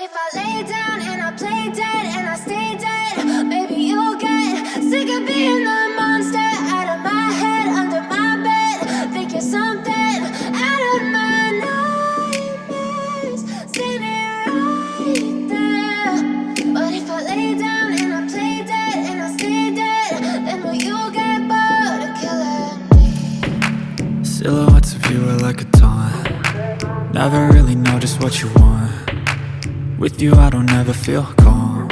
if I lay down and I play dead and I stay dead, maybe you'll get sick of being the monster out of my head, under my bed. Think you're something out of my nightmares, standing right there. But if I lay down and I play dead and I stay dead, then will you get bored of killing me? Silhouettes of you are like a taunt. Never really know just what you want. With you I don't ever feel calm.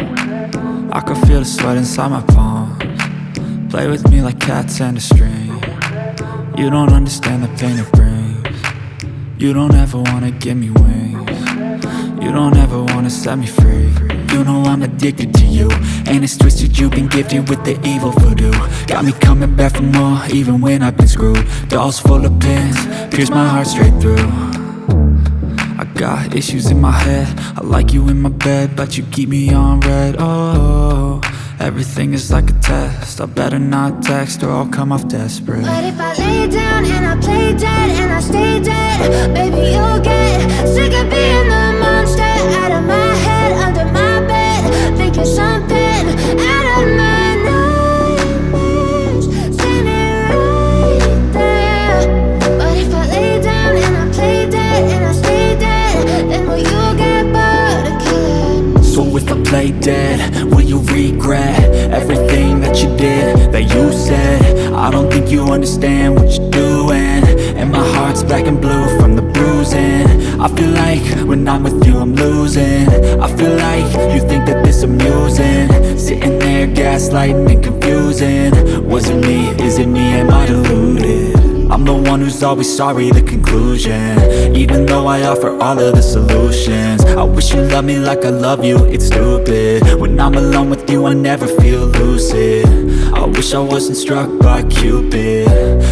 I can feel the sweat inside my palms. Play with me like cats and a string. You don't understand the pain it brings. You don't ever wanna give me wings. You don't ever wanna set me free. You know I'm addicted to you, and it's twisted, you've been gifted with the evil voodoo. Got me coming back for more, even when I've been screwed. Dolls full of pins, pierce my heart straight through. I got issues in my head, I like you in my bed, but you keep me on red. Oh, everything is like a test, I better not text or I'll come off desperate. But if I lay down and I play dead and I stay dead, baby you'll get sick of being the monster out of my head, under my bed. Think you're something out of my nightmares, standing right there. But if I lay down and I play dead and I stay dead, then will you get bored of killing me? So if I play dead, will you regret everything that you did, that you said? I don't think you understand what you're doing, and my heart's black and blue from the bruising. I feel like when I'm with you I'm losing. I feel like you think that this amusing, sitting there gaslighting and confusing. Was it me? Is it me? Am I deluded? I'm the one who's always sorry, the conclusion, even though I offer all of the solutions. I wish you loved me like I love you, it's stupid. When I'm alone with you I never feel lucid. I wish I wasn't struck by Cupid.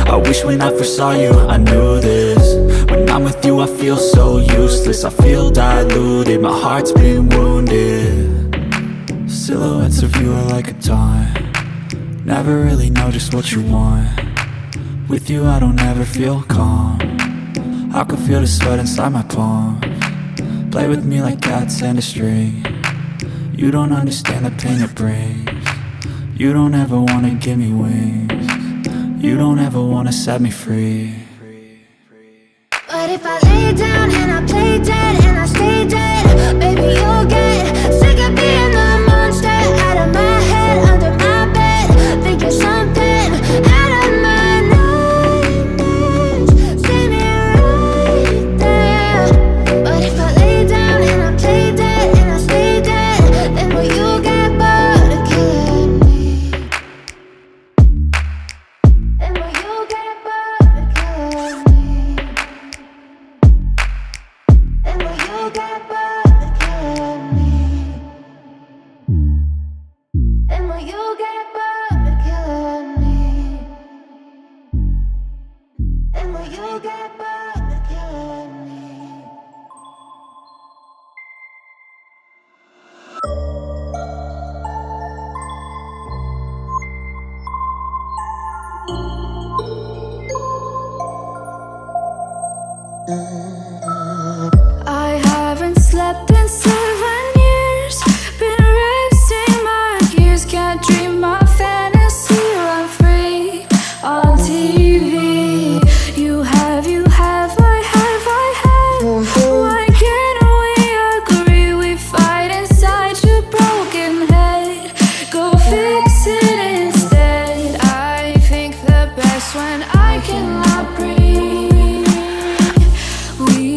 I wish when I first saw you I knew this. When I'm with you I feel so useless, I feel diluted, my heart's been wounded. Silhouettes of you are like a taunt. Never really know just what you want. With you I don't ever feel calm. I can feel the sweat inside my palms. Play with me like cats and a string. You don't understand the pain it brings. You don't ever wanna give me wings. You don't ever wanna set me free. But if I lay down and I play dead and I stay dead, baby you'll get sick of being the monster out of my head, under my bed. Think you're something out of my nightmares, standing right there. But if I lay down and I play dead and I stay dead, then will you get bored of killing me? Then will you get bored of killing me? Then will you get bored of killing me? Then will you get bored of killing me? Then will you get bored of killing me? I haven't slept in 7 years, been racing my gears, can't dream my fantasy, run free on TV. You have, I have. Why can't we agree? We fight inside your broken head, go fix it instead. I think the best when I cannot breathe. We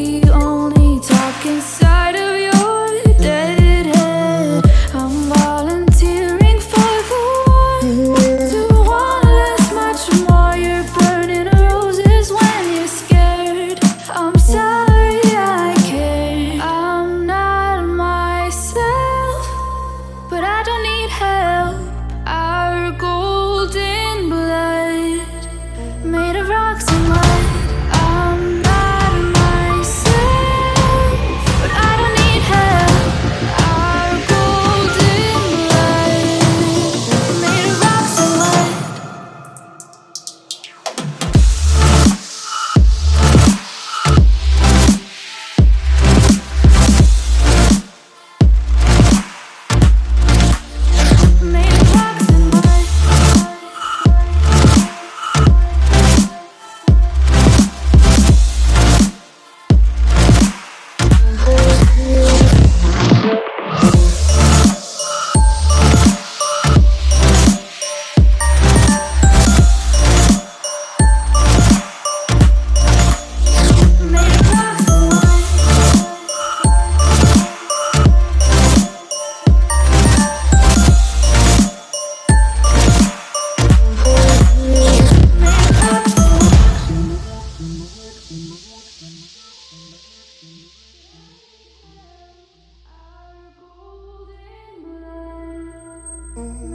ooh.